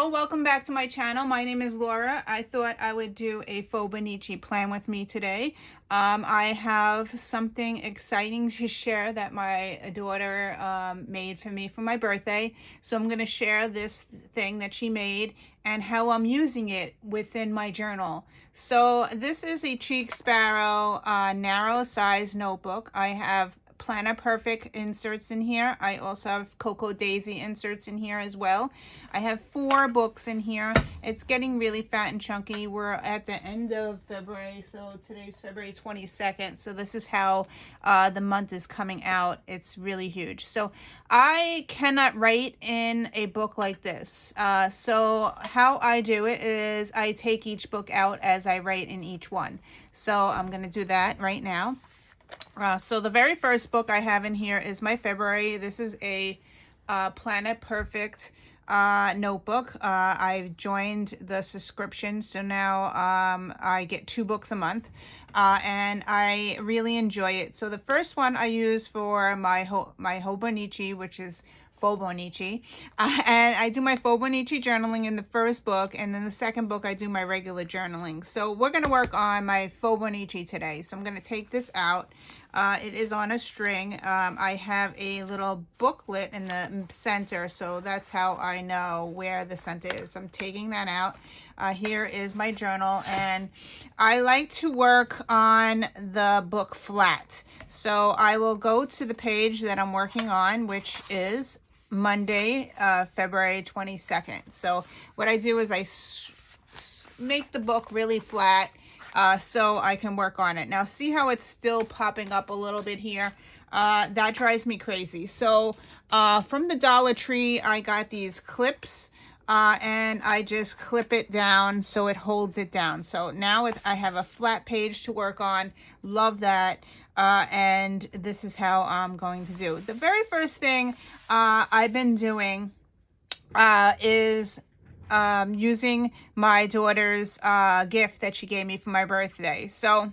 Hello, welcome back to my channel. My name is Laura. I thought I would do a Fauxbonichi plan with me today. I have something exciting to share that my daughter made for me for my birthday. So I'm going to share this thing that she made and how I'm using it within my journal. So this is a Cheek Sparrow narrow size notebook. I have Planner Perfect inserts in here. I also have Cocoa Daisy inserts in here as well. I have 4 books in here. It's getting really fat and chunky. We're at the end of February, so today's February 22nd. So this is how the month is coming out. It's really huge. So I cannot write in a book like this. So how I do it is I take each book out as I write in each one. So I'm going to do that right now. So the very first book I have in here is my February. This is a Planet Perfect notebook. I've joined the subscription, so now I get 2 books a month, and I really enjoy it. So the first one I use for my Fauxbonichi, which is Fauxbonichi, and I do my Fauxbonichi journaling in the first book, and then the second book I do my regular journaling. So we're going to work on my Fauxbonichi today. So I'm going to take this out. It is on a string. I have a little booklet in the center, so that's how I know where the center is. I'm taking that out. Here is my journal, and I like to work on the book flat. So I will go to the page that I'm working on, which is Monday, February 22nd. So what I do is I make the book really flat so I can work on it. Now see how it's still popping up a little bit here? That drives me crazy. So from the Dollar Tree, I got these clips and I just clip it down so it holds it down. So now I have a flat page to work on. Love that. And this is how I'm going to do. The very first thing I've been doing is using my daughter's gift that she gave me for my birthday. So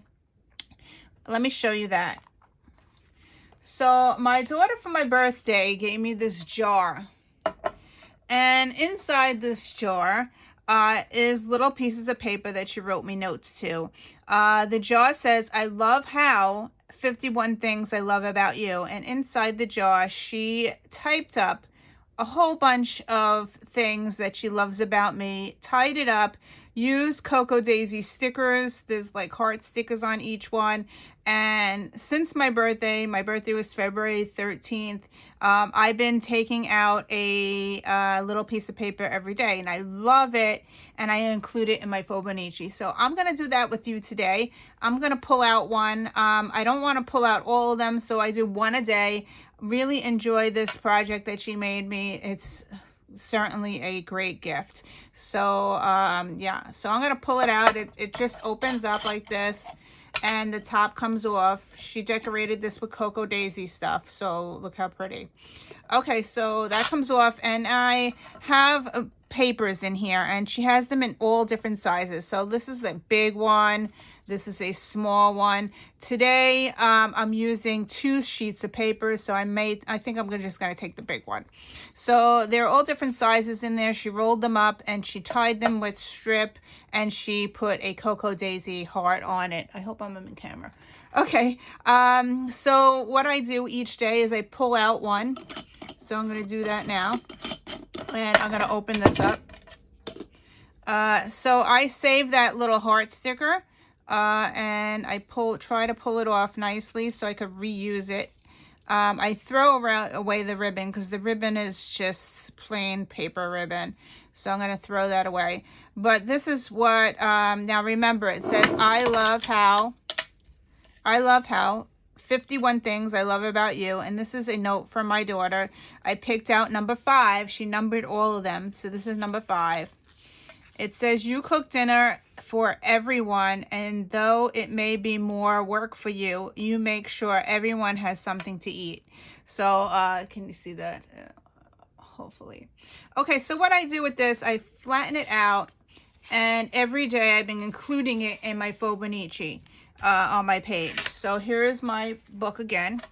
let me show you that. So my daughter for my birthday gave me this jar, and inside this jar is little pieces of paper that she wrote me notes to. The jar says, "I love how 51 things I love about you." And inside the jar, she typed up a whole bunch of things that she loves about me, tied it up, used Cocoa Daisy stickers. There's like heart stickers on each one. And since my birthday was February 13th, I've been taking out a little piece of paper every day, and I love it, and I include it in my Fauxbonichi. So I'm going to do that with you today. I'm going to pull out one. I don't want to pull out all of them, so I do one a day. Really enjoy this project that she made me. It's certainly a great gift. So yeah, so I'm going to pull it out. It just opens up like this, and the top comes off. She decorated this with Cocoa Daisy stuff, so look how pretty. Okay, so that comes off, and I have papers in here, and she has them in all different sizes. So this is the big one. This is a small one. Today, I'm using 2 sheets of paper, so I think I'm just going to take the big one. So they're all different sizes in there. She rolled them up, and she tied them with strip, and she put a Cocoa Daisy heart on it. I hope I'm in camera. Okay, so what I do each day is I pull out one. So I'm going to do that now, and I'm going to open this up. So I save that little heart sticker. And I try to pull it off nicely so I could reuse it. I throw away the ribbon because the ribbon is just plain paper ribbon. So I'm going to throw that away. But this is what, now remember, it says, I love how 51 things I love about you. And this is a note from my daughter. I picked out number 5. She numbered all of them. So this is number 5. It says, you cook dinner for everyone, and though it may be more work for you, you make sure everyone has something to eat. So can you see that? Hopefully. Okay, so what I do with this, I flatten it out, and every day I've been including it in my Fauxbonichi on my page. So here is my book again.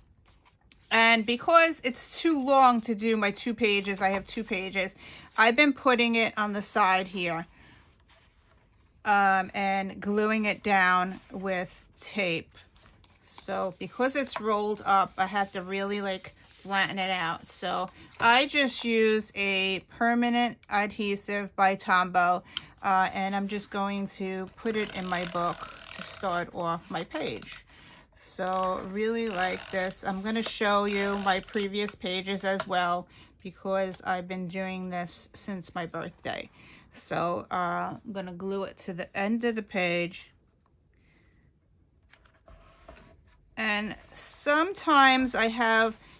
And because it's too long to do my 2 pages, I have 2 pages, I've been putting it on the side here and gluing it down with tape. So because it's rolled up, I have to really like flatten it out. So I just use a permanent adhesive by Tombow, and I'm just going to put it in my book to start off my page. So really like this. I'm going to show you my previous pages as well, because I've been doing this since my birthday. So I'm going to glue it to the end of the page. And sometimes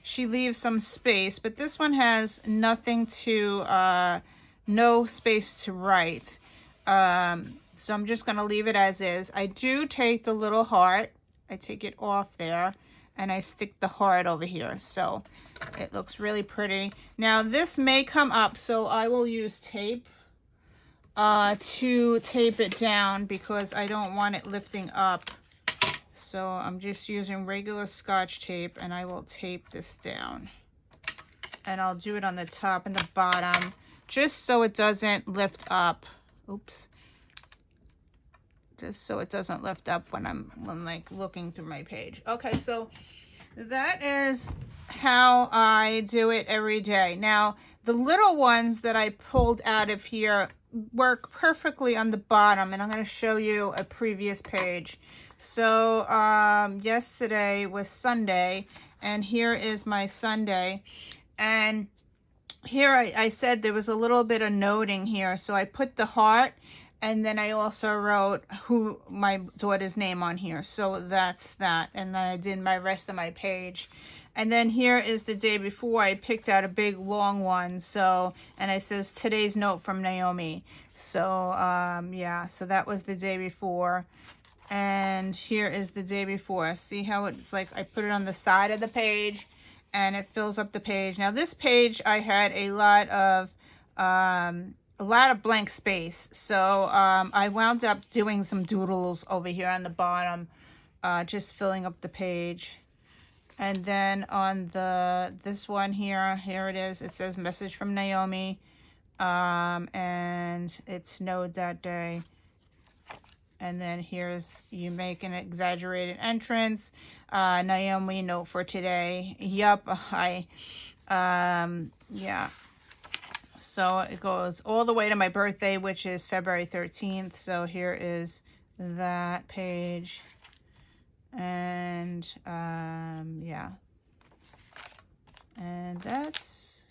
she leaves some space, but this one has nothing to, no space to write. So I'm just going to leave it as is. I do take the little heart, I take it off there, and I stick the heart over here. So it looks really pretty. Now this may come up, so I will use tape to tape it down, because I don't want it lifting up. So I'm just using regular Scotch tape, and I will tape this down. And I'll do it on the top and the bottom, just so it doesn't lift up. Oops. Just so it doesn't lift up when like looking through my page. Okay, so that is how I do it every day. Now, the little ones that I pulled out of here work perfectly on the bottom, and I'm going to show you a previous page. So yesterday was Sunday, and here is my Sunday, and here I said there was a little bit of noting here, so I put the heart, and then I also wrote my daughter's name on here. So that's that, and then I did my rest of my page. And then here is the day before. I picked out a big long one, so, and it says today's note from Naomi. So yeah, so that was the day before. And here is the day before. See how it's like I put it on the side of the page and it fills up the page. Now this page I had a lot of blank space. So I wound up doing some doodles over here on the bottom, just filling up the page. And then on this one here it is. It says message from Naomi, and it snowed that day. And then here's, you make an exaggerated entrance. Naomi, note for today. Yup, yeah. So it goes all the way to my birthday, which is February 13th. So here is that page. And, yeah. And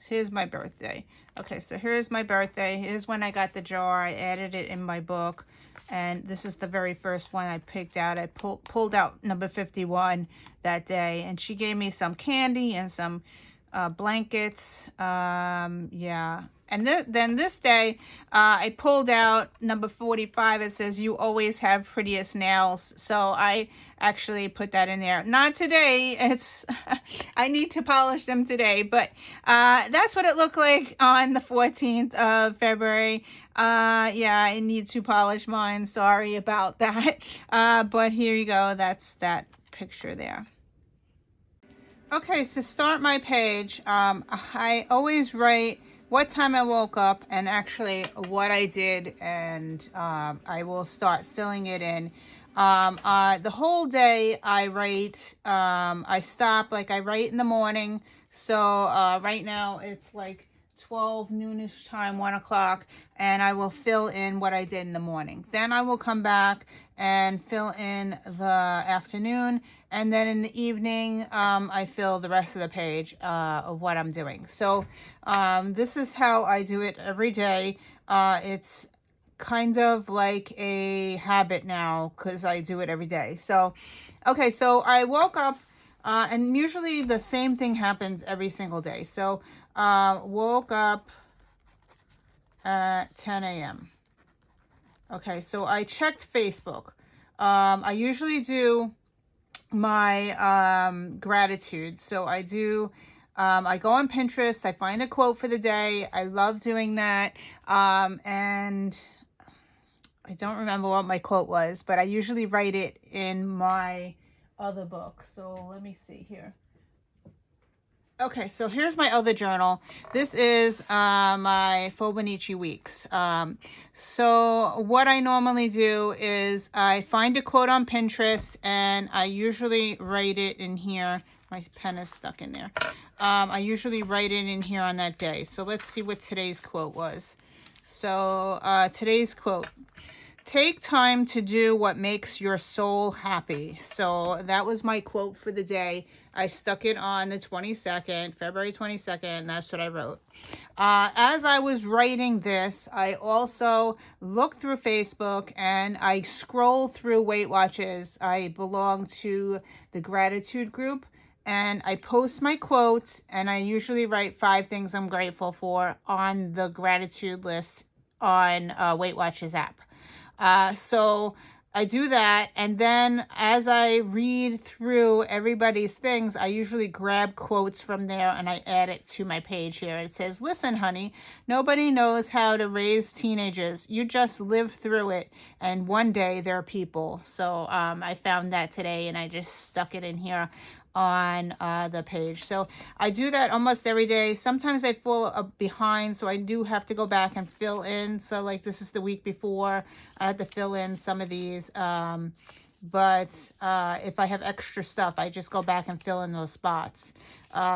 here's my birthday. Okay, so here's my birthday. Here's when I got the jar. I added it in my book. And this is the very first one I picked out. I pulled out number 51 that day. And she gave me some candy and some blankets. Yeah. And then this day, I pulled out number 45. It says, you always have prettiest nails. So I actually put that in there. Not today. I need to polish them today. But that's what it looked like on the 14th of February. Yeah, I need to polish mine. Sorry about that. But here you go. That's that picture there. Okay, to start my page, I always write what time I woke up and actually what I did, and I will start filling it in. The whole day I write, I stop, like I write in the morning. So right now it's like 12 noonish time, 1 o'clock, and I will fill in what I did in the morning. Then I will come back and fill in the afternoon, and then in the evening I fill the rest of the page of what I'm doing. So this is how I do it every day. It's kind of like a habit now because I do it every day. So okay, so I woke up and usually the same thing happens every single day. So woke up at 10 a.m. Okay, so I checked Facebook. I usually do my gratitude. So I do, I go on Pinterest, I find a quote for the day. I love doing that. And I don't remember what my quote was, but I usually write it in my other book. So let me see here. Okay, so here's my other journal. This is my Fauxbonichi weeks. So what I normally do is I find a quote on Pinterest and I usually write it in here. My pen is stuck in there. I usually write it in here on that day. So let's see what today's quote was. So today's quote: take time to do what makes your soul happy. So that was my quote for the day. I stuck it on the 22nd, February 22nd. That's what I wrote. As I was writing this, I also looked through Facebook and I scroll through Weight Watchers. I belong to the gratitude group and I post my quotes, and I usually write 5 things I'm grateful for on the gratitude list on Weight Watchers app. So I do that, and then as I read through everybody's things, I usually grab quotes from there and I add it to my page here. It says, listen, honey, nobody knows how to raise teenagers. You just live through it, and one day they're people. So I found that today, and I just stuck it in here on the page. So I do that almost every day. Sometimes I fall behind, so I do have to go back and fill in. So like this is the week before, I had to fill in some of these. But if I have extra stuff, I just go back and fill in those spots.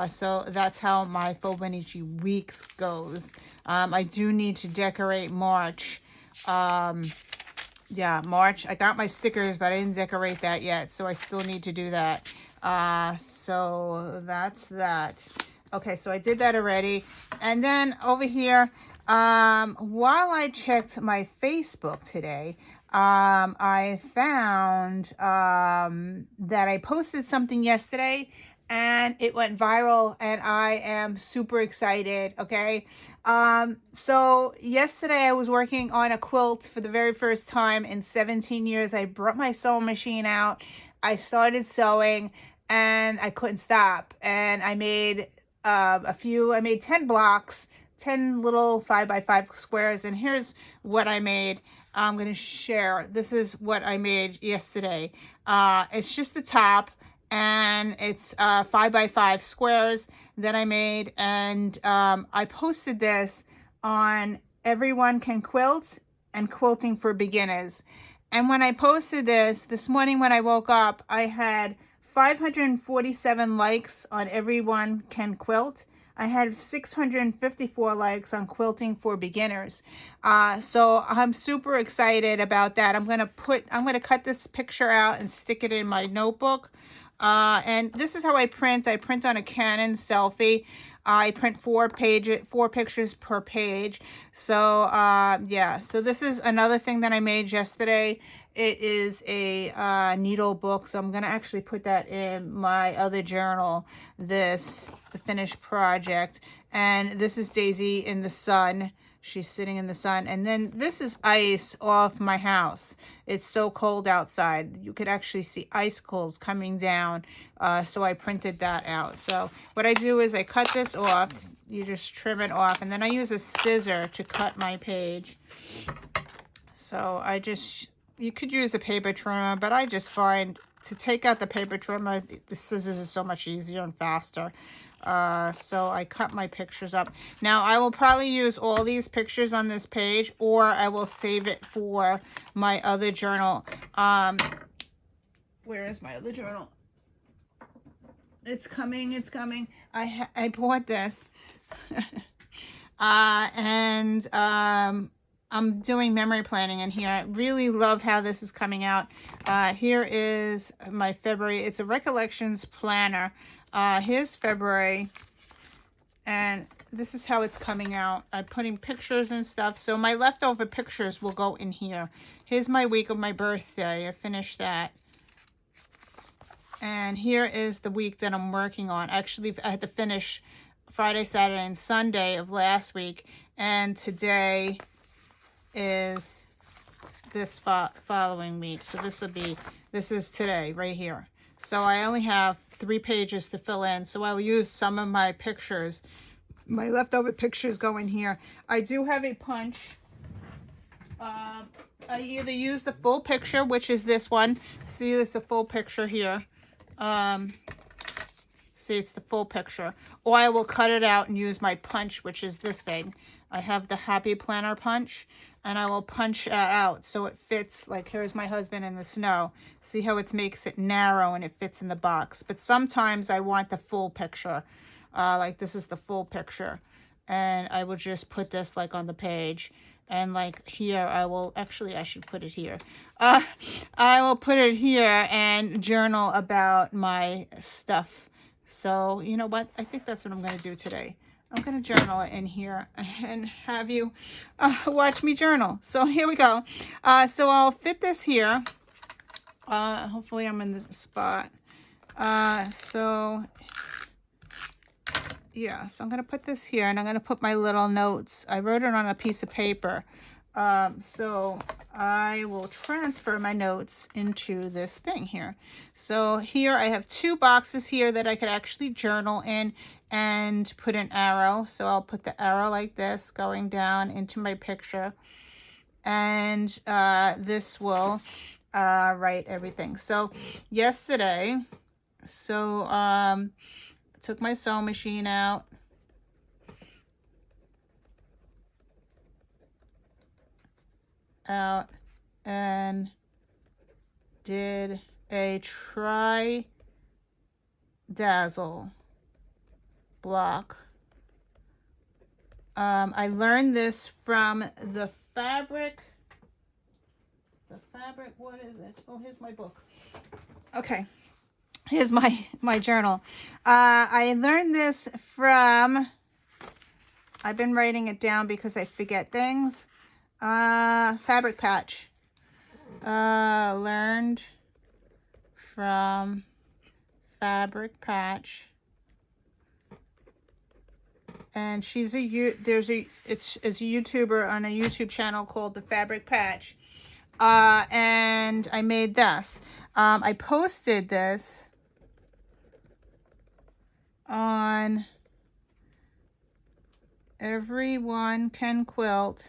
So that's how my Fauxbonichi weeks goes. I do need to decorate March. Yeah, March. I got my stickers, but I didn't decorate that yet, so I still need to do that. So that's that. Okay, so I did that already. And then over here, while I checked my Facebook today, I found that I posted something yesterday and it went viral, and I am super excited. Okay. So yesterday I was working on a quilt for the very first time in 17 years. I brought my sewing machine out. I started sewing and I couldn't stop. And I made I made 10 blocks, 10 little 5x5 squares. And here's what I made. I'm going to share. This is what I made yesterday. It's just the top, and it's 5x5 squares that I made. And I posted this on Everyone Can Quilt and Quilting for Beginners. And when I posted this morning when I woke up, I had 547 likes on Everyone Can Quilt. I had 654 likes on Quilting for Beginners. So I'm super excited about that. I'm gonna cut this picture out and stick it in my notebook. And this is how I print. I print on a Canon Selfie. I print 4 pictures per page. So yeah, so this is another thing that I made yesterday. It is a needle book, so I'm gonna actually put that in my other journal, the finished project. And this is Daisy in the sun. She's sitting in the sun. And then this is ice off my house. It's so cold outside. You could actually see icicles coming down. So I printed that out. So what I do is I cut this off. You just trim it off. And then I use a scissor to cut my page. So you could use a paper trimmer, but I just find to take out the paper trimmer, the scissors is so much easier and faster. So I cut my pictures up. Now I will probably use all these pictures on this page, or I will save it for my other journal. Where is my other journal? It's coming. I bought this. I'm doing memory planning in here. I really love how this is coming out. Here is my February. It's a recollections planner. Here's February, and this is how it's coming out. I'm putting pictures and stuff, so my leftover pictures will go in here. Here's my week of my birthday. I finished that. And here is the week that I'm working on. Actually, I had to finish Friday, Saturday, and Sunday of last week, and today is this following week. So this is today right here. So I only have 3 pages to fill in. So I will use some of my pictures. My leftover pictures go in here. I do have a punch. I either use the full picture, which is this one. See, there's a full picture here. See, it's the full picture. Or I will cut it out and use my punch, which is this thing. I have the Happy Planner punch, and I will punch it out so it fits. Like, here's my husband in the snow. See how it makes it narrow and it fits in the box. But sometimes I want the full picture. Like, this is the full picture. And I will just put this, like, on the page. And, like, here I will, actually, I should put it here. I will put it here and journal about my stuff. So, you know what? I think that's what I'm going to do today. I'm going to journal it in here and have you watch me journal. So here we go. So I'll fit this here. Hopefully I'm in the spot. So yeah, so I'm going to put this here, and I'm going to put my little notes. I wrote it on a piece of paper. So I will transfer my notes into this thing here. So here I have 2 boxes here that I could actually journal in and put an arrow. So I'll put the arrow like this going down into my picture. And this will write everything. So yesterday, took my sewing machine out. And did a Tridazzle block. I learned this from the fabric, what is it? Oh, here's my book. Okay, here's my journal. I learned this from, I've been writing it down because I forget things. Fabric Patch. Learned from Fabric Patch. And she's it's a YouTuber on a YouTube channel called The Fabric Patch. And I made this. I posted this on Everyone Can Quilt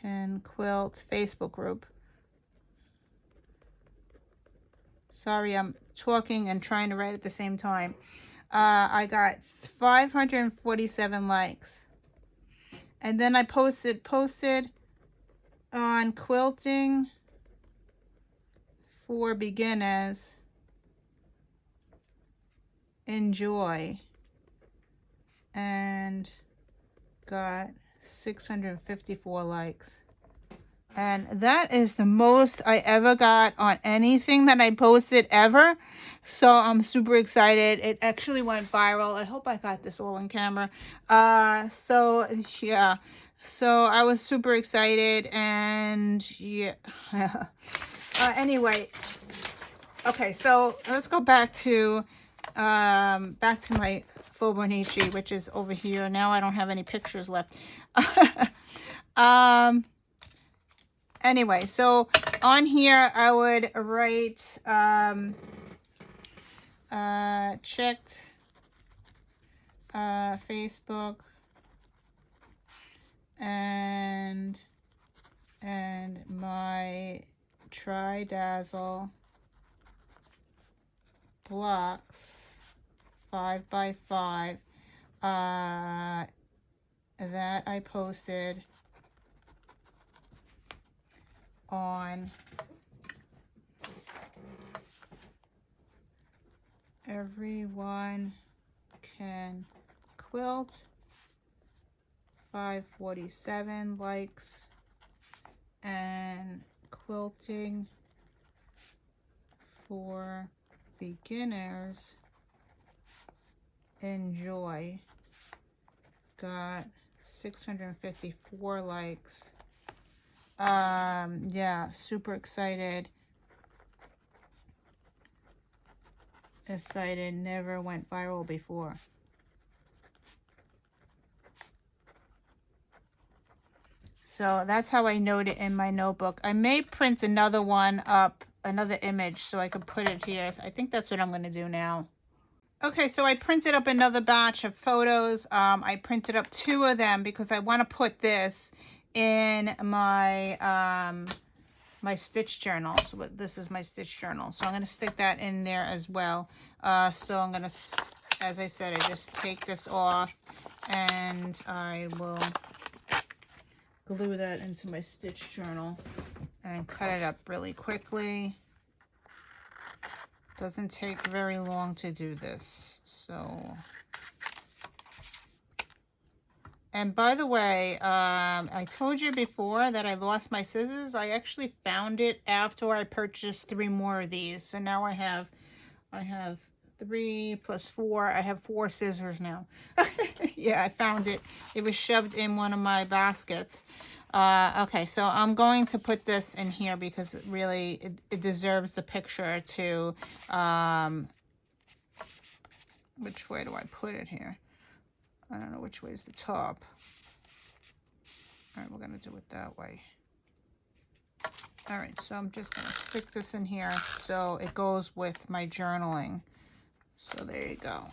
Facebook group. Sorry, I'm talking and trying to write at the same time. I got 547 likes. And then I posted on Quilting for Beginners. Enjoy. And got 654 likes. And that is the most I ever got on anything that I posted ever. So I'm super excited. It actually went viral. I hope I got this all on camera. So yeah. So I was super excited, and yeah. Anyway. Okay, so let's go back to my Fauxbonichi, which is over here. Now I don't have any pictures left. Anyway, so on here I would write checked Facebook and my Tridazzle blocks 5x5 that I posted on Everyone Can Quilt. 547 likes. And Quilting for Beginners. Enjoy. Got 654 likes. Yeah, super excited. Excited, never went viral before. So that's how I note it in my notebook. I may print another one up, another image, so I can put it here. I think that's what I'm going to do now. Okay, so I printed up another batch of photos. I printed up 2 of them because I want to put this in my my stitch journal. So this is my stitch journal. So I'm going to stick that in there as well. So I'm going to, as I said, I just take this off and I will glue that into my stitch journal and cut it up really quickly. Doesn't take very long to do this. So, and by the way, I told you before that I lost my scissors. I actually found it after I purchased 3 more of these. So now I have 3 plus 4. I have 4 scissors now. Yeah, I found it. It was shoved in one of my baskets. Okay, so I'm going to put this in here because it really, it deserves the picture to, which way do I put it here? I don't know which way is the top. All right, we're going to do it that way. All right, so I'm just going to stick this in here so it goes with my journaling. So there you go.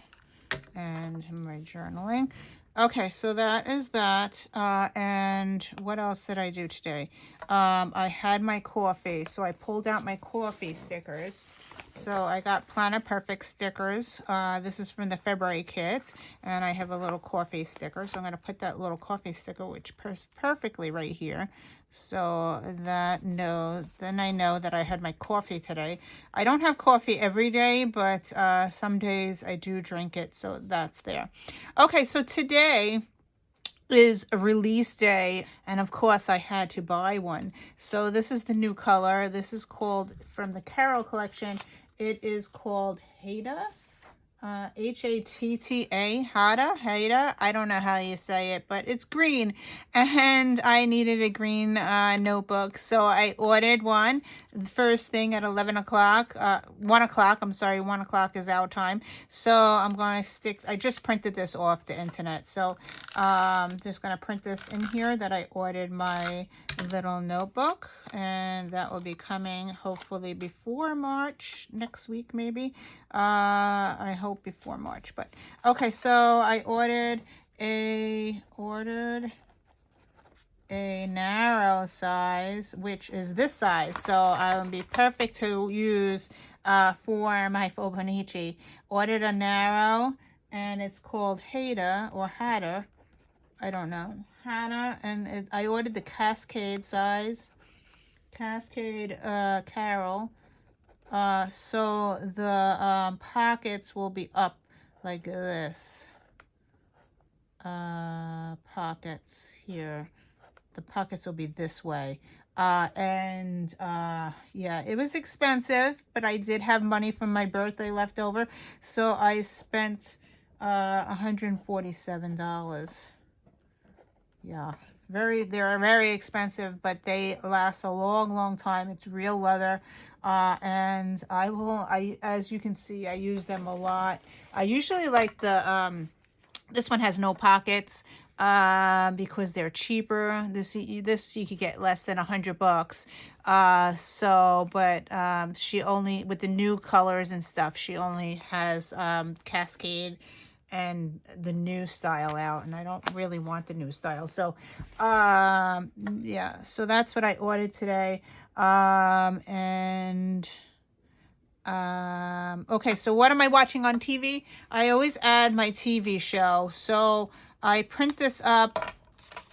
And my journaling. Okay, so that is that. And what else did I do today? I had my coffee. So I pulled out my coffee stickers. So I got Planet Perfect stickers. This is from the February kit. And I have a little coffee sticker. So I'm going to put that little coffee sticker, which perfectly right here. So that knows, then I know that I had my coffee today. I don't have coffee every day, but some days I do drink it. So that's there. Okay, so today is a release day, and of course I had to buy one. So this is the new color. This is called, from the Carol collection, it is called Hatta. Hatta, Hatta. I don't know how you say it, but it's green, and I needed a green notebook, so I ordered one. The first thing at 11 o'clock, 1 o'clock. I'm sorry, 1 o'clock is our time. So I'm going to stick. I just printed this off the internet, so just going to print this in here that I ordered my little notebook, and that will be coming hopefully before March, next week maybe. I hope before March, but okay, so I ordered a narrow size, which is this size, so I'll be perfect to use for my Fauxbonichi. Ordered a narrow, and it's called Hatta or Hatta, I don't know, Hatta, and I ordered the Cascade size, Cascade Carol. So the pockets will be up like this. Pockets here. The pockets will be this way. Yeah, it was expensive, but I did have money from my birthday left over, so I spent $147. Yeah. They are very expensive, but they last a long time. It's real leather, and as you can see, I use them a lot. I usually like the this one has no pockets because they're cheaper. This you could get less than $100. But she only, with the new colors and stuff, she only has Cascade and the new style out, and I don't really want the new style. So yeah, so that's what I ordered today. Okay, so what am I watching on TV? I always add my TV show. So I print this up.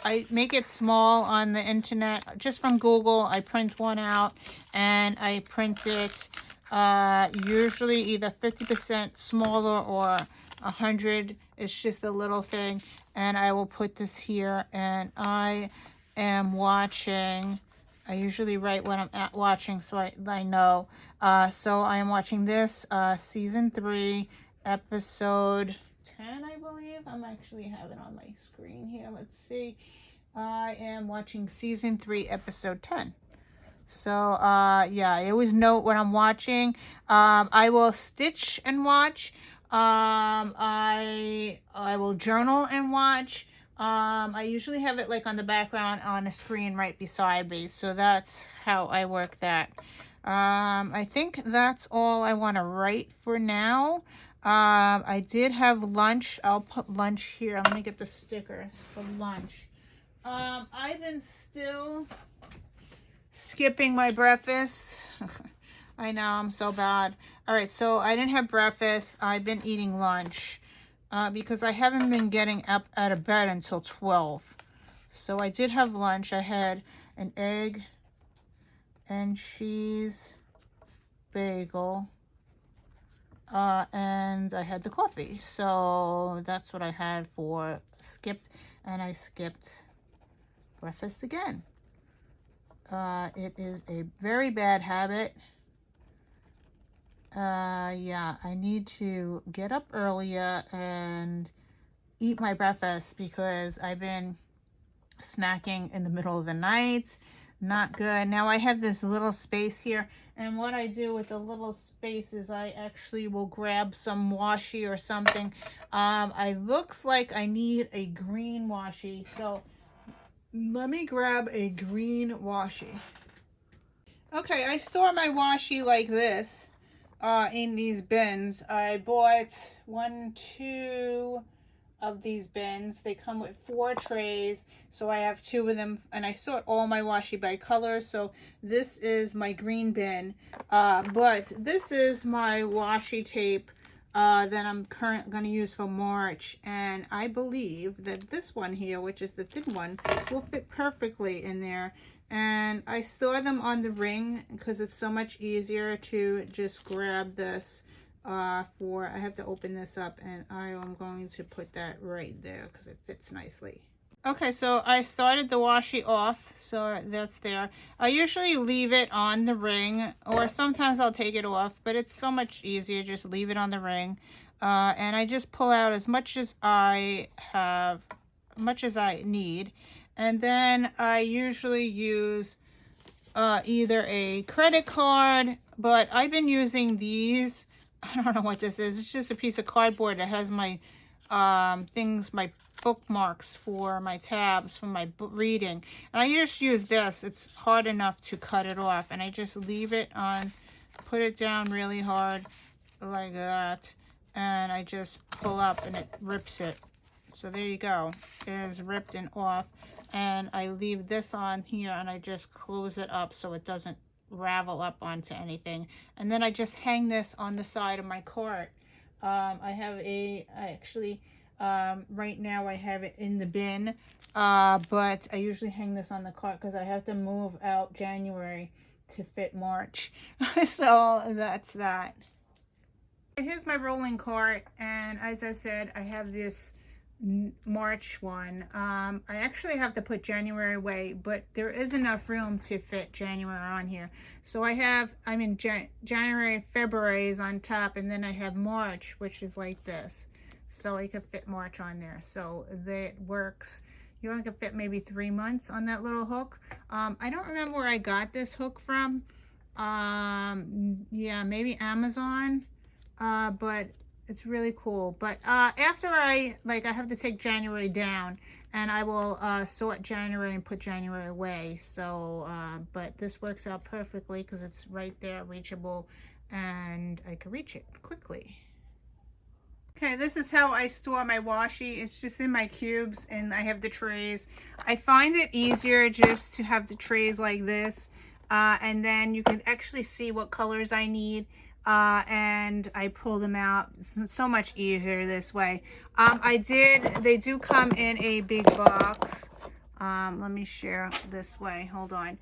I make it small on the internet, just from Google. I print one out, and I print it usually either 50% smaller or 100. It's just a little thing, and I will put this here, and I am watching. I usually write what I'm watching, so I know. So I am watching this season 3, episode 10, I believe. I'm actually having it on my screen here. Let's see. I am watching season 3, episode 10. So yeah, I always note what I'm watching. I will stitch and watch. I will journal and watch. I usually have it like on the background on a screen right beside me. So that's how I work that. I think that's all I want to write for now. I did have lunch. I'll put lunch here. Let me get the stickers for lunch. I've been still skipping my breakfast. I know, I'm so bad. All right, so I didn't have breakfast. I've been eating lunch because I haven't been getting up out of bed until 12. So I did have lunch. I had an egg and cheese bagel, and I had the coffee. So that's what I had for skipped, and I skipped breakfast again. It is a very bad habit. Yeah, I need to get up earlier and eat my breakfast because I've been snacking in the middle of the night. Not good. Now I have this little space here, and what I do with the little space is I actually will grab some washi or something. I looks like I need a green washi, so let me grab a green washi. Okay, I store my washi like this in these bins. I bought 2 of these bins. They come with 4 trays, so I have 2 of them, and I sort all my washi by color. So this is my green bin, but this is my washi tape that I'm going to use for March, and I believe that this one here, which is the thin one, will fit perfectly in there. And I store them on the ring because it's so much easier to just grab this I have to open this up, and I am going to put that right there because it fits nicely. Okay, so I started the washi off, so that's there. I usually leave it on the ring, or sometimes I'll take it off, but it's so much easier just leave it on the ring. And I just pull out as much as I need. And then I usually use either a credit card, but I've been using these. I don't know what this is. It's just a piece of cardboard that has my my bookmarks for my tabs for my reading. And I just use this. It's hard enough to cut it off. And I just leave it on, put it down really hard like that. And I just pull up and it rips it. So there you go. It is ripped and off. And I leave this on here and I just close it up so it doesn't ravel up onto anything. And then I just hang this on the side of my cart. Right now I have it in the bin, but I usually hang this on the cart because I have to move out January to fit March. So that's that. Here's my rolling cart, and as I said, I have this March one. I actually have to put January away, but there is enough room to fit January on here. So I'm in January, February is on top, and then I have March, which is like this. So I could fit March on there. So that works. You only could fit maybe 3 months on that little hook. I don't remember where I got this hook from. Yeah, maybe Amazon. But it's really cool. But after I have to take January down, and I will sort January and put January away. So, but this works out perfectly because it's right there, reachable, and I can reach it quickly. Okay, this is how I store my washi. It's just in my cubes, and I have the trays. I find it easier just to have the trays like this, and then you can actually see what colors I need. And I pull them out. It's so much easier this way. They do come in a big box. Let me share this way. Hold on.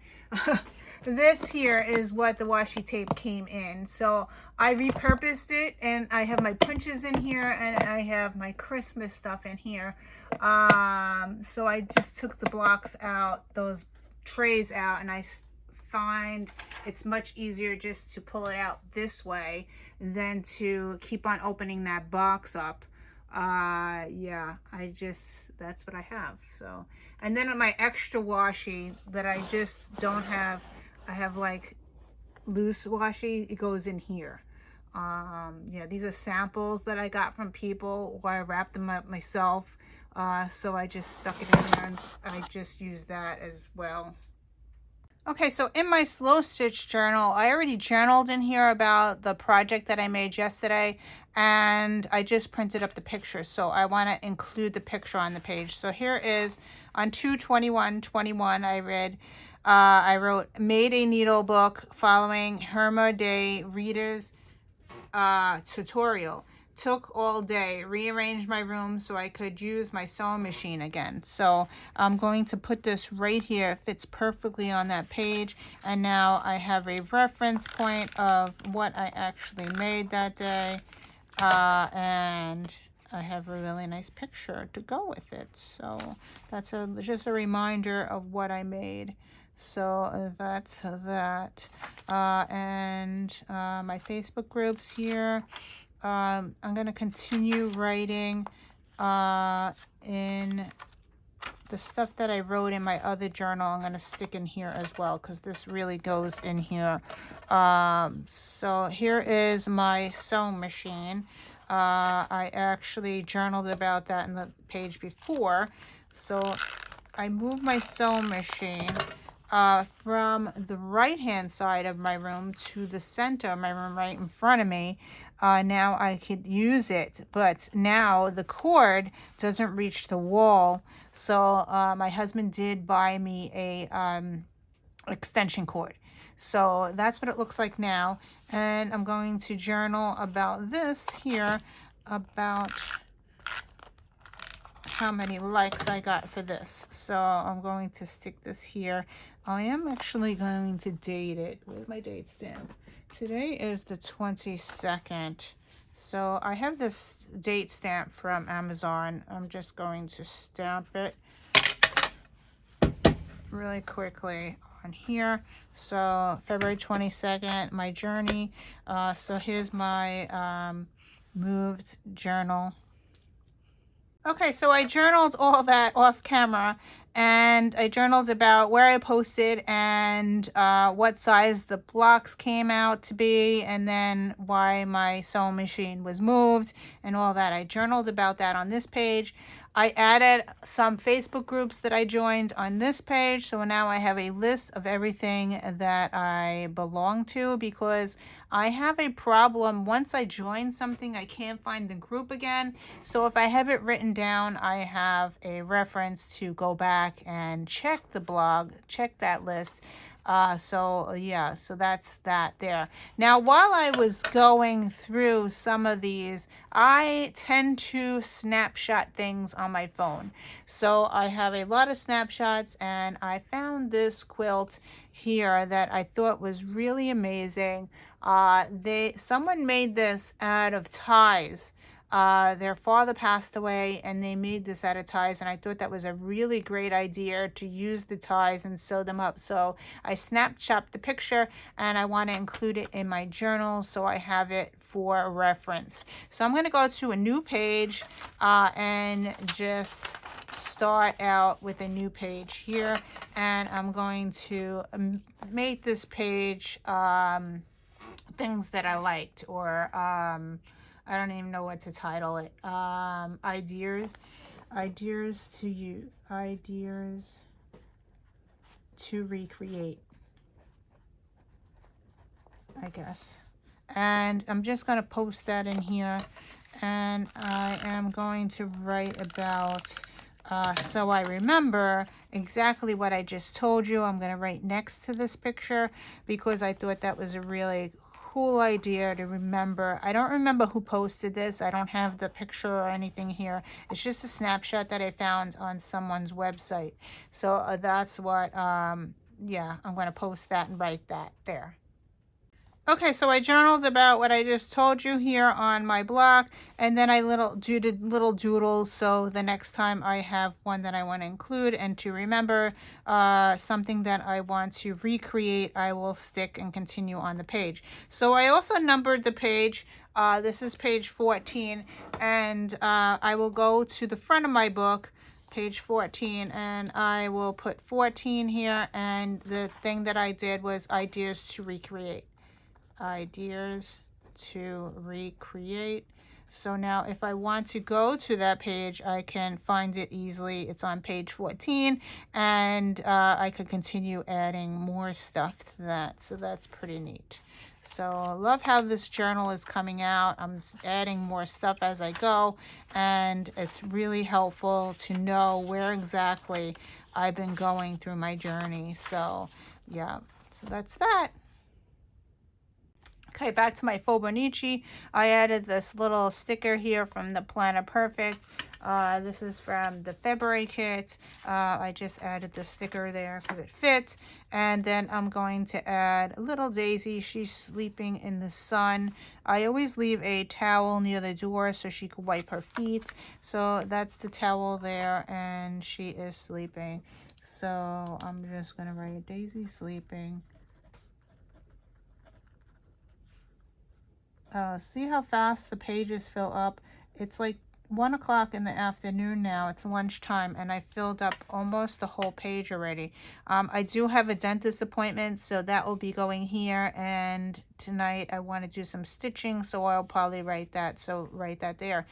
This here is what the washi tape came in. So I repurposed it, and I have my punches in here, and I have my Christmas stuff in here. So I just took the blocks out, those trays out, and I find it's much easier just to pull it out this way than to keep on opening that box up. Yeah, that's what I have. So, and then my extra washi that I just don't have, I have like loose washi, it goes in here. Yeah, these are samples that I got from people where I wrapped them up myself. So I just stuck it in there, and I just use that as well. Okay, so in my slow stitch journal, I already journaled in here about the project that I made yesterday, and I just printed up the picture. So I want to include the picture on the page. So here is on 2/21/21, I read, I wrote, made a needle book following Herma Day Reader's tutorial. Took all day, rearranged my room so I could use my sewing machine again. So I'm going to put this right here. It fits perfectly on that page. And now I have a reference point of what I actually made that day. And I have a really nice picture to go with it. So that's just a reminder of what I made. So that's that. And my Facebook groups here. I'm going to continue writing in the stuff that I wrote in my other journal. I'm going to stick in here as well because this really goes in here. So here is my sewing machine. I actually journaled about that in the page before. So I moved my sewing machine from the right hand side of my room to the center of my room right in front of me. Now I could use it, but now the cord doesn't reach the wall. So my husband did buy me a extension cord. So that's what it looks like now. And I'm going to journal about this here, about how many likes I got for this. So I'm going to stick this here. I am actually going to date it. Where's my date stamp? Today is the 22nd. So I have this date stamp from Amazon. I'm just going to stamp it really quickly on here. So February 22nd, my journey. So here's my moved journal. Okay, so I journaled all that off camera, and I journaled about where I posted and what size the blocks came out to be, and then why my sewing machine was moved and all that. I journaled about that on this page. I added some Facebook groups that I joined on this page. So now I have a list of everything that I belong to, because I have a problem. Once I join something, I can't find the group again. So if I have it written down, I have a reference to go back and check the blog, check that list. So that's that there. Now, while I was going through some of these, I tend to snapshot things on my phone. So I have a lot of snapshots, and I found this quilt here that I thought was really amazing. Someone made this out of ties. Their father passed away, and they made this out of ties, and I thought that was a really great idea to use the ties and sew them up. So I snapshot the picture, and I want to include it in my journal so I have it for reference. So I'm going to go to a new page and just start out with a new page here, and I'm going to make this page things that I liked, or I don't even know what to title it. Ideas to recreate, I guess. And I'm just going to post that in here. And I am going to write about, so I remember exactly what I just told you. I'm going to write next to this picture, because I thought that was a really cool idea to remember. I don't remember who posted this. I don't have the picture or anything here. It's just a snapshot that I found on someone's website. So that's what, yeah, I'm going to post that and write that there. Okay, so I journaled about what I just told you here on my blog, and then I did little doodles, so the next time I have one that I want to include and to remember something that I want to recreate, I will stick and continue on the page. So I also numbered the page. This is page 14, and I will go to the front of my book, page 14, and I will put 14 here, and the thing that I did was ideas to recreate. Ideas to recreate. So now if I want to go to that page, I can find it easily. It's on page 14, and I could continue adding more stuff to that. So that's pretty neat. So I love how this journal is coming out. I'm adding more stuff as I go, and it's really helpful to know where exactly I've been going through my journey. So yeah, so that's that. Okay, back to my Fauxbonichi. I added this little sticker here from the Planner Perfect. This is from the February kit. I just added the sticker there because it fits. And then I'm going to add a little Daisy. She's sleeping in the sun. I always leave a towel near the door so she could wipe her feet. So that's the towel there, and she is sleeping. So I'm just going to write Daisy sleeping. See how fast the pages fill up? It's like 1 o'clock in the afternoon now. It's lunchtime, and I filled up almost the whole page already. I do have a dentist appointment, so that will be going here. And tonight I want to do some stitching, so I'll probably write that. So write that there.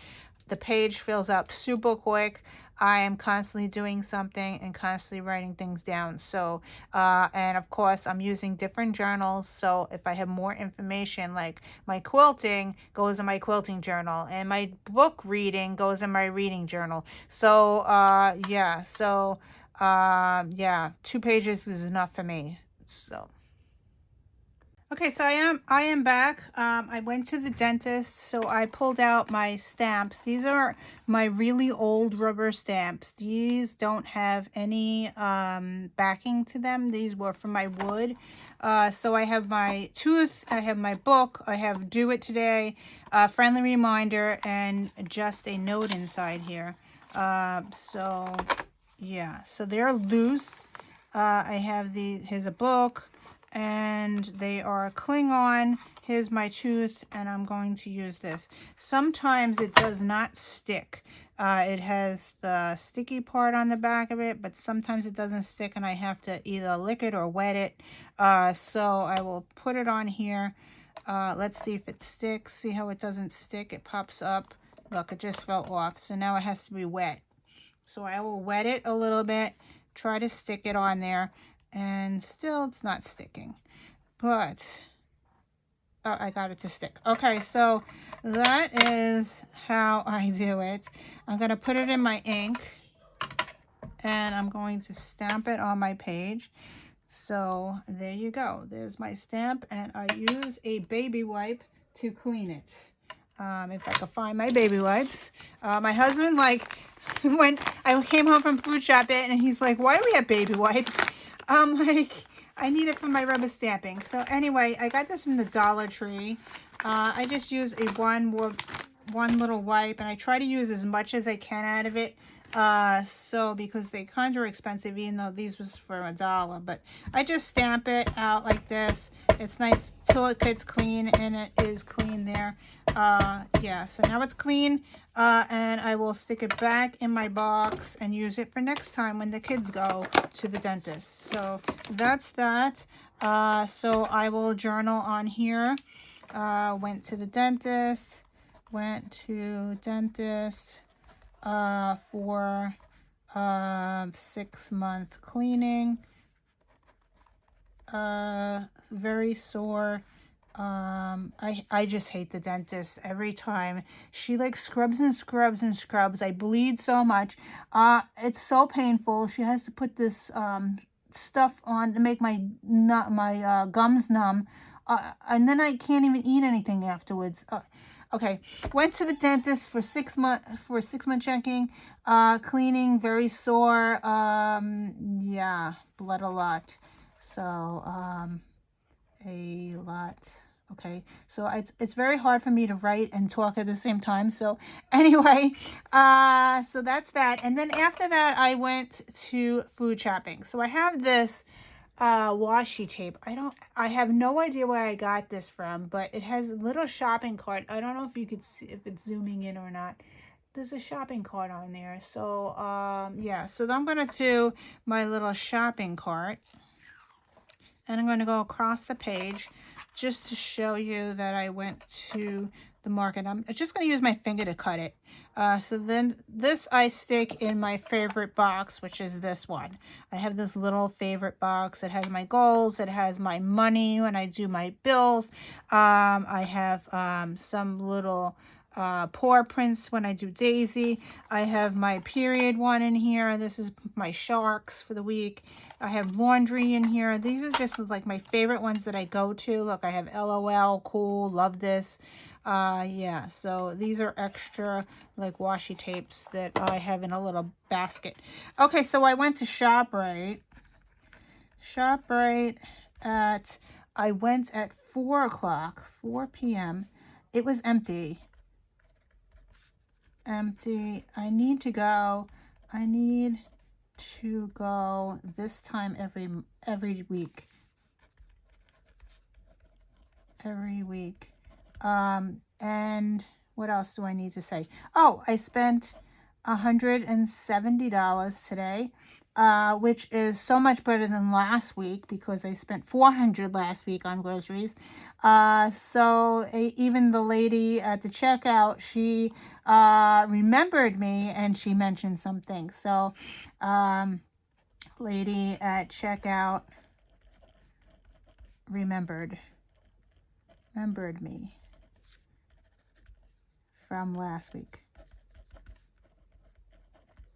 The page fills up super quick. I am constantly doing something and constantly writing things down. So, and of course, I'm using different journals. So if I have more information, like my quilting goes in my quilting journal, and my book reading goes in my reading journal. So, yeah. So, yeah, 2 pages is enough for me. So. Okay, so I am back. I went to the dentist, so I pulled out my stamps. These are my really old rubber stamps. These don't have any backing to them. These were from my wood. So I have my tooth, I have my book, I have do it today, friendly reminder, and just a note inside here. So yeah, so they're loose. I have here's a book, and they are Klingon. Here's my tooth, and I'm going to use this. Sometimes it does not stick. It has the sticky part on the back of it, but sometimes it doesn't stick, and I have to either lick it or wet it. So I will put it on here. Let's see if it sticks. See how it doesn't stick? It pops up. Look, it just fell off. So now it has to be wet. So I will wet it a little bit, try to stick it on there, and still it's not sticking. But I got it to stick. Okay, so that is how I do it. I'm going to put it in my ink, and I'm going to stamp it on my page. So there you go. There's my stamp, and I use a baby wipe to clean it. If I could find my baby wipes. My husband, like, when I came home from food shopping, and he's like, why do we have baby wipes? I'm like, I need it for my rubber stamping. So anyway, I got this from the Dollar Tree. I just use one little wipe, and I try to use as much as I can out of it. So because they kind of are expensive, even though these was for $1, but I just stamp it out like this. It's nice till it gets clean, and it is clean there. Yeah, so now it's clean, and I will stick it back in my box and use it for next time when the kids go to the dentist. So that's that. So I will journal on here. Went to the dentist, for 6-month cleaning. Very sore. I just hate the dentist every time. She like scrubs and scrubs and scrubs. I bleed so much. It's so painful. She has to put this stuff on to make my gums numb. And then I can't even eat anything afterwards. Okay, went to the dentist for 6-month checking, cleaning, very sore. Yeah, bled a lot. So a lot. Okay, so it's very hard for me to write and talk at the same time. So anyway, so that's that. And then after that, I went to food shopping. So I have this washi tape. I have no idea where I got this from, but it has a little shopping cart. I don't know if you could see if it's zooming in or not. There's a shopping cart on there. So yeah, so I'm gonna do my little shopping cart, and I'm going to go across the page just to show you that I went to the market. I'm just going to use my finger to cut it. So then this I stick in my favorite box, which is this one. I have this little favorite box. It has my goals. It has my money when I do my bills. I have some little paw prints when I do Daisy. I have my period one in here. This is my sharks for the week. I have laundry in here. These are just like my favorite ones that I go to. Look, I have LOL, cool, love this. Yeah, so these are extra like washi tapes that I have in a little basket. Okay, so I went to ShopRite. I went at 4 o'clock, 4 p.m. It was empty. Empty. I need to go this time every week. And what else do I need to say? Oh, I spent $170 today, which is so much better than last week because I spent $400 last week on groceries. Even the lady at the checkout, she remembered me and she mentioned something. So, lady at checkout remembered me from last week.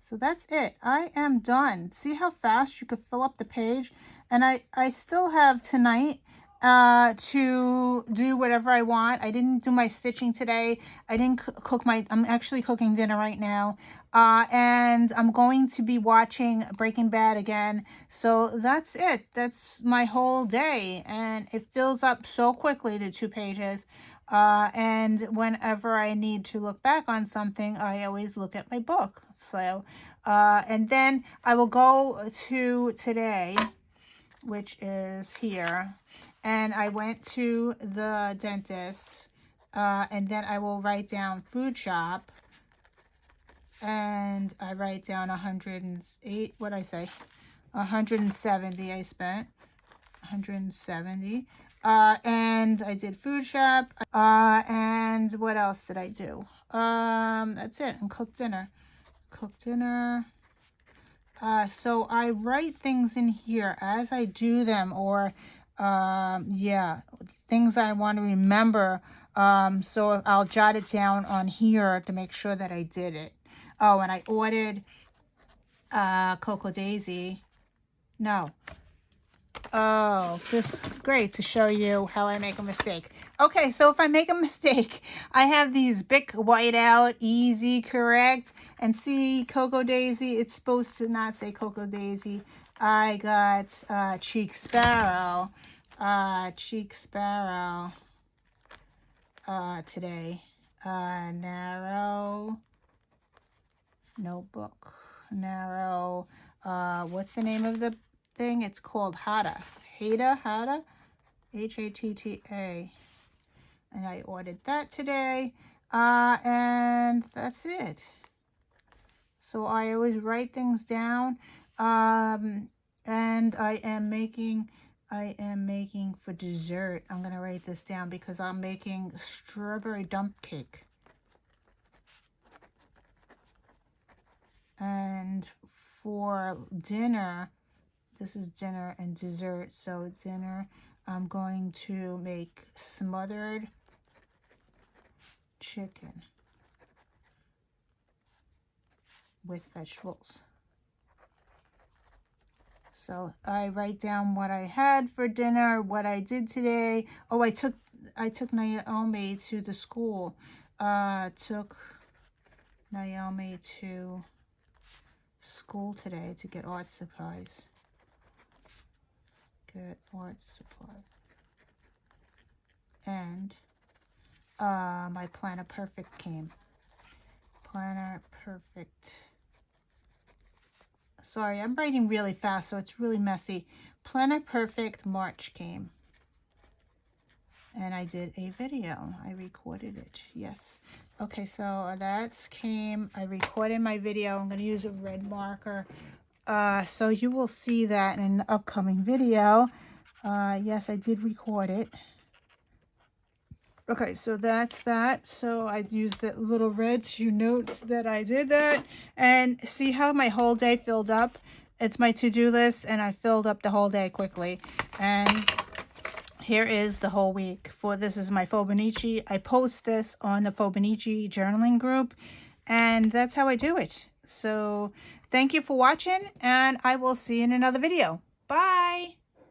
So that's it. I am done. See how fast you could fill up the page? And I still have tonight to do whatever I want. I didn't do my stitching today. I didn't cook I'm actually cooking dinner right now. And I'm going to be watching Breaking Bad again. So that's it. That's my whole day. And it fills up so quickly, the 2 pages. And whenever I need to look back on something, I always look at my book. So, and then I will go to today, which is here. And I went to the dentist, and then I will write down food shop. And I write down 108, what'd I say? 170 I spent. 170. And I did food shop. And what else did I do? That's it. And cooked dinner. So I write things in here as I do them, or yeah, things I want to remember. So I'll jot it down on here to make sure that I did it. Oh, and I ordered Cocoa Daisy. No. Oh, this is great to show you how I make a mistake. Okay, so if I make a mistake, I have these Bic Whiteout Easy Correct. And see, Cocoa Daisy, it's supposed to not say Cocoa Daisy. I got Cheek Sparrow. Today. Narrow notebook. Narrow. What's the name of the thing? It's called Hatta. Hatta. Hatta. And I ordered that today. And that's it. So I always write things down. And I am making for dessert. I'm going to write this down because I'm making strawberry dump cake. And for dinner, this is dinner and dessert. So dinner, I'm going to make smothered chicken with vegetables. So I write down what I had for dinner, what I did today. Oh, I took Naomi to the school. Took Naomi to school today to get art supplies. And my Planner Perfect came. Planner Perfect. Sorry, I'm writing really fast, so it's really messy. Planner Perfect March came. And I did a video. I recorded it. Yes. Okay, so that's came. I recorded my video. I'm going to use a red marker. So you will see that in an upcoming video. Yes, I did record it. Okay, so that's that. So I used that little red to note that I did that. And see how my whole day filled up? It's my to-do list, and I filled up the whole day quickly. And here is the whole week. For this is my Fauxbonichi. I post this on the Fauxbonichi journaling group, and that's how I do it. So thank you for watching, and I will see you in another video. Bye!